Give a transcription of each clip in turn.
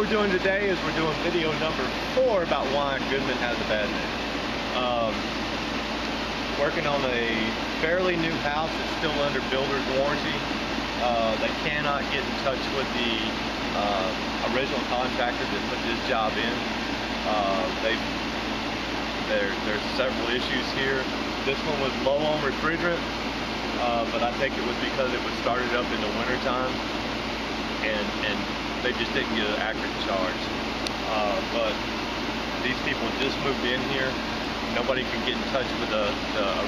we're doing today is we're doing video number 4 about why Goodman has a bad name. Working on a fairly new house that's still under builder's warranty. They cannot get in touch with the original contractor that put this job in. There's several issues here. This one was low on refrigerant, but I think it was because it was started up in the winter time, and they just didn't get an accurate charge. But these people just moved in here. Nobody could get in touch with the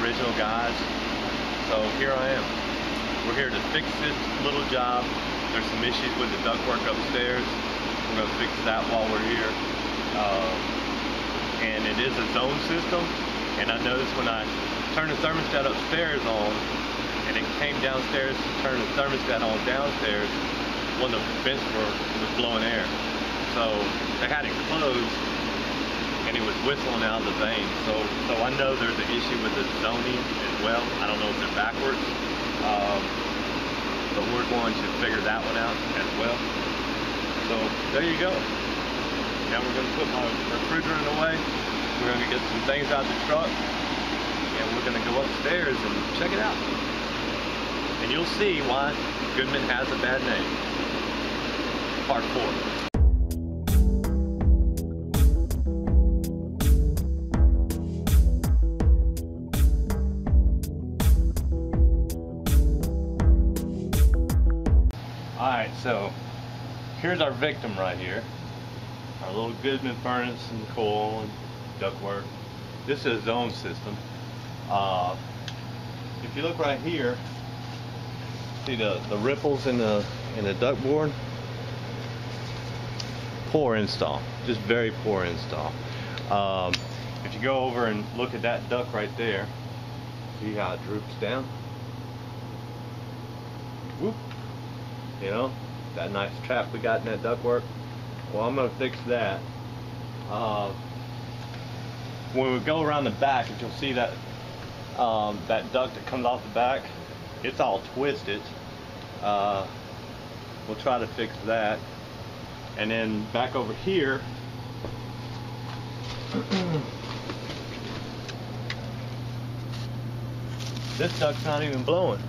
original guys. So here I am. We're here to fix this little job. There's some issues with the ductwork upstairs. We're going to fix that while we're here. And it is a zone system. And I noticed when I turned the thermostat upstairs on, and it came downstairs to turn the thermostat on downstairs, one of the vents was blowing air. So they had it closed, and it was whistling out of the vane. So I know there's an issue with the zoning as well. I don't know if they're backwards, but we're going to figure that one out as well. So there you go. Now we're going to put my refrigerant away. We're going to get some things out of the truck, and we're going to go upstairs and check it out. And you'll see why Goodman has a bad name. Part 4. Alright, so here's our victim right here. Our little Goodman furnace and coil and ductwork. This is a zone system. If you look right here, see the ripples in the duct board? Poor install, just very poor install. If you go over and look at that duct right there, see how it droops down? Whoop. You know, that nice trap we got in that ductwork. Well, I'm going to fix that. When we go around the back, if you'll see that that duct that comes off the back, it's all twisted. We'll try to fix that. And then back over here, this duct's not even blowing.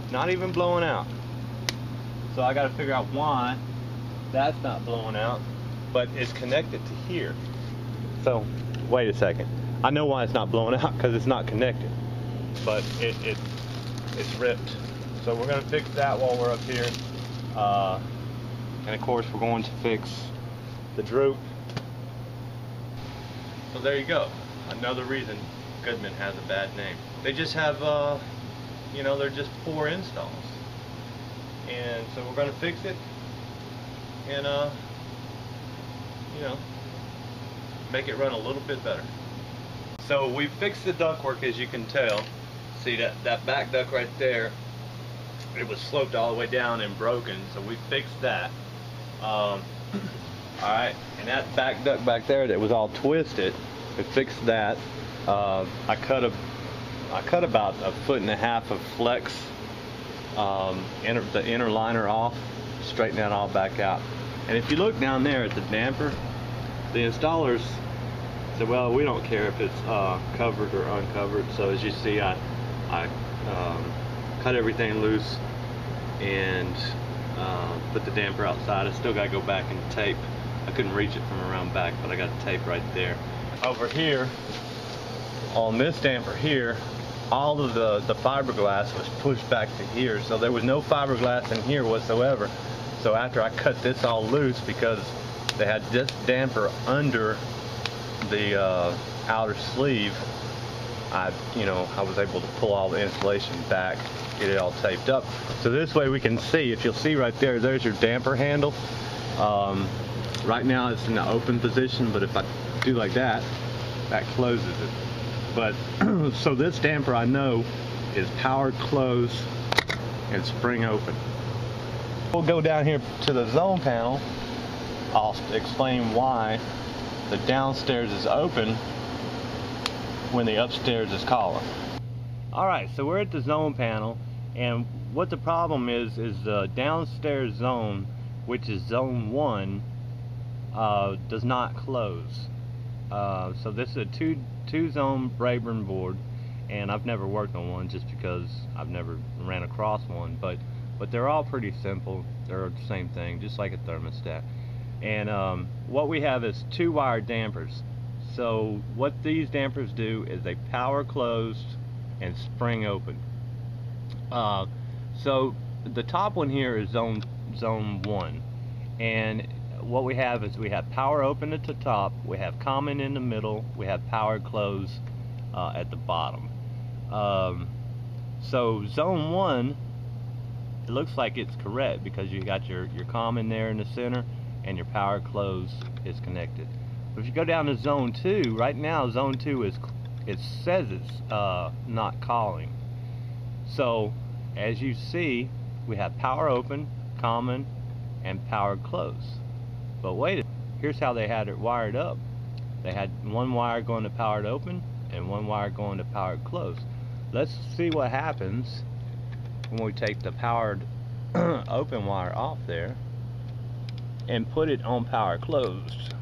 Not even blowing out. So I got to figure out why that's not blowing out, but it's connected to here. So wait a second. I know why it's not blowing out, because it's not connected, but it's ripped. So we're going to fix that while we're up here. And of course we're going to fix the droop. So there you go. Another reason Goodman has a bad name. They just have you know, they're just poor installs. And so we're going to fix it and you know, make it run a little bit better. So we fixed the ductwork, as you can tell. See that back duct right there, it was sloped all the way down and broken, so we fixed that. Alright, and that back duct back there that was all twisted, we fixed that. I cut about 1.5 feet of flex, the inner liner off, straighten that all back out. And if you look down there at the damper, the installers said, well, we don't care if it's covered or uncovered. So as you see, I cut everything loose and put the damper outside. I still got to go back and tape. I couldn't reach it from around back, but I got the tape right there. Over here, on this damper here, all of the fiberglass was pushed back to here, so there was no fiberglass in here whatsoever. So after I cut this all loose, because they had this damper under the outer sleeve, I was able to pull all the insulation back, get it all taped up. So this way we can see, if you'll see right there, there's your damper handle. Right now it's in the open position, but if I do like that, that closes it. But so this damper, I know, is powered closed and spring open. We'll go down here to the zone panel. I'll explain why the downstairs is open when the upstairs is collar. Alright, so we're at the zone panel, and what the problem is the downstairs zone which is zone 1, does not close. So this is a two zone Brayburn board, and I've never worked on one just because I've never ran across one, but they're all pretty simple. They're the same thing, just like a thermostat. And what we have is 2-wire dampers. So what these dampers do is they power closed and spring open. So the top one here is zone 1, and what we have is we have power open at the top, we have common in the middle, we have power close at the bottom. So zone 1, it looks like it's correct because you got your common there in the center and your power close is connected. But if you go down to zone 2, right now zone 2 it says it's not calling. So as you see, we have power open, common, and power close. But wait, here's how they had it wired up. They had one wire going to powered open and one wire going to powered close. Let's see what happens when we take the powered open wire off there and put it on power closed.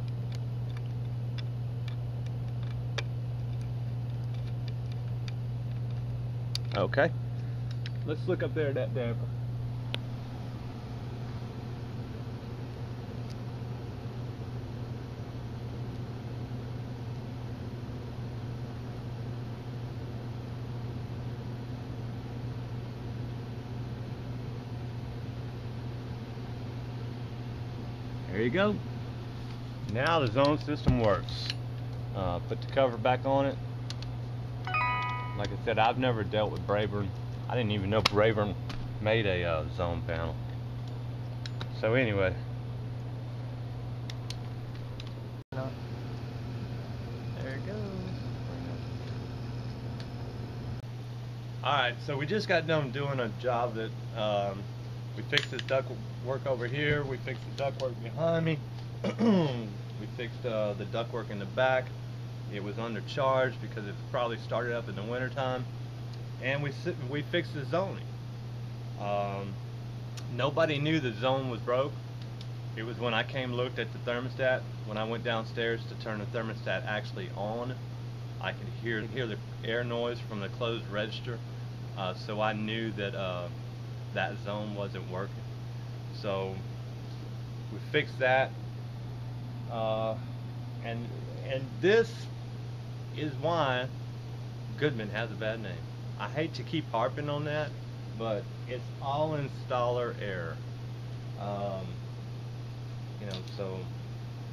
Okay, let's look up there at that damper. There you go. Now the zone system works. Put the cover back on it. Like I said, I've never dealt with Brayburn. I didn't even know Brayburn made a zone panel. So anyway. There it goes. Alright, so we just got done doing a job that we fixed this duct work over here, we fixed the duct work behind me, we fixed the duct work in the back. It was undercharged because it probably started up in the winter time, and we fixed the zoning. Nobody knew the zone was broke. It was when I came looked at the thermostat. When I went downstairs to turn the thermostat actually on, I could hear the air noise from the closed register, so I knew that that zone wasn't working. So we fixed that, and this is why Goodman has a bad name. I hate to keep harping on that, but it's all installer error. You know, so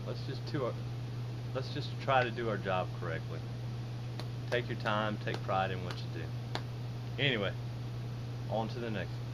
let's just try to do our job correctly. Take your time, take pride in what you do. Anyway, on to the next one.